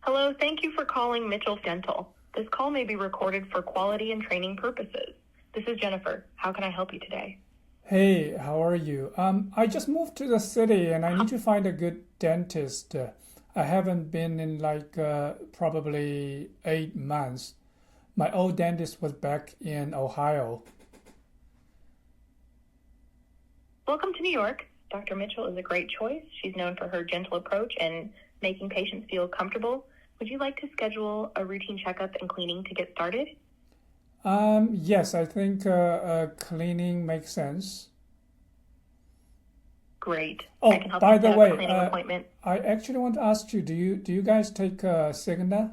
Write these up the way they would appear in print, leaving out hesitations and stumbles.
Hello, thank you for calling Mitchell Dental. This call may be recorded for quality and training purposes. This is Jennifer. How can I help you today? Hey, how are you? I just moved to the city and I need to find a good dentist. I haven't been in probably 8 months. My old dentist was back in Ohio. Welcome to New York. Dr. Mitchell is a great choice. She's known for her gentle approach and making patients feel comfortable. Would you like to schedule a routine checkup and cleaning to get started? Yes, I think cleaning makes sense. Great. Oh, I can help by you the set up way, a cleaning appointment. I actually want to ask you, do you guys take Cigna?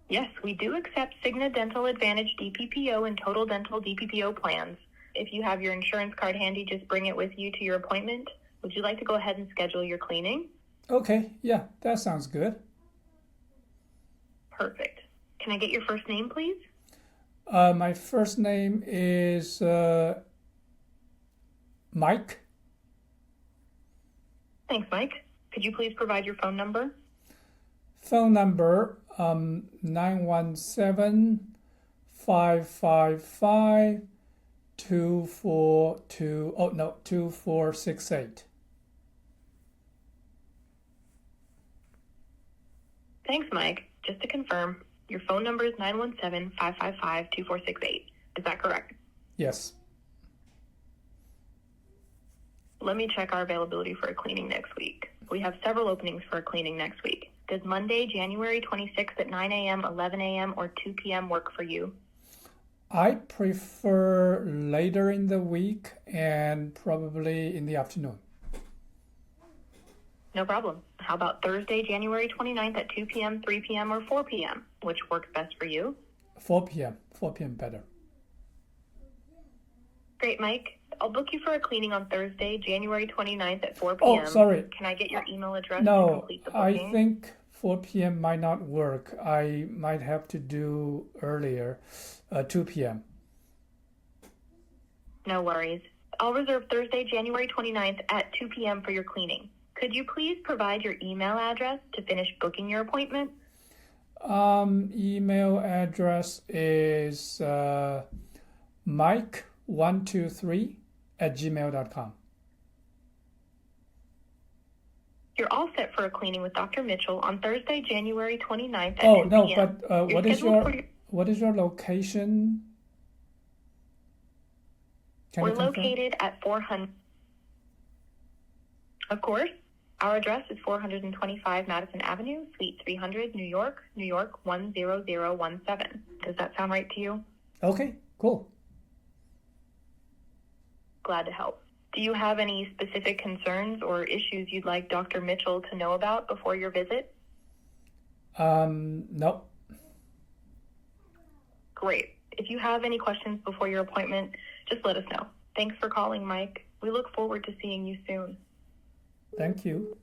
Yes, we do accept Cigna Dental Advantage DPPO and Total Dental DPPO plans. If you have your insurance card handy, just bring it with you to your appointment. Would you like to go ahead and schedule your cleaning? Okay, yeah, that sounds good. Perfect. Can I get your first name, please? My first name is Mike. Thanks, Mike. Could you please provide your phone number? Phone number 917-555-2468. Thanks, Mike. Just to confirm, your phone number is 917-555-2468. Is that correct? Yes. Let me check our availability for a cleaning next week. We have several openings for a cleaning next week. Does Monday, January 26th at 9 a.m., 11 a.m., or 2 p.m. work for you? I prefer later in the week and probably in the afternoon. No problem. How about Thursday, January 29th at 2 p.m., 3 p.m., or 4 p.m.? Which works best for you? 4 p.m. 4 p.m. better. Great, Mike. I'll book you for a cleaning on Thursday, January 29th at 4 p.m. Oh, sorry. Can I get your email address to No, complete the booking? I think 4 p.m. might not work. I might have to do earlier, 2 p.m. No worries. I'll reserve Thursday, January 29th at 2 p.m. for your cleaning. Could you please provide your email address to finish booking your appointment? Email address is mike123@gmail.com. You're all set for a cleaning with Dr. Mitchell on Thursday, January 29th at 2 no, p.m. but what is your location? Can you We're confirm? located at 400. Of course. Our address is 425 Madison Avenue, Suite 300, New York, 10017. Does that sound right to you? Okay, cool. Glad to help. Do you have any specific concerns or issues you'd like Dr. Mitchell to know about before your visit? No. Great. If you have any questions before your appointment, just let us know. Thanks for calling, Mike. We look forward to seeing you soon. Thank you.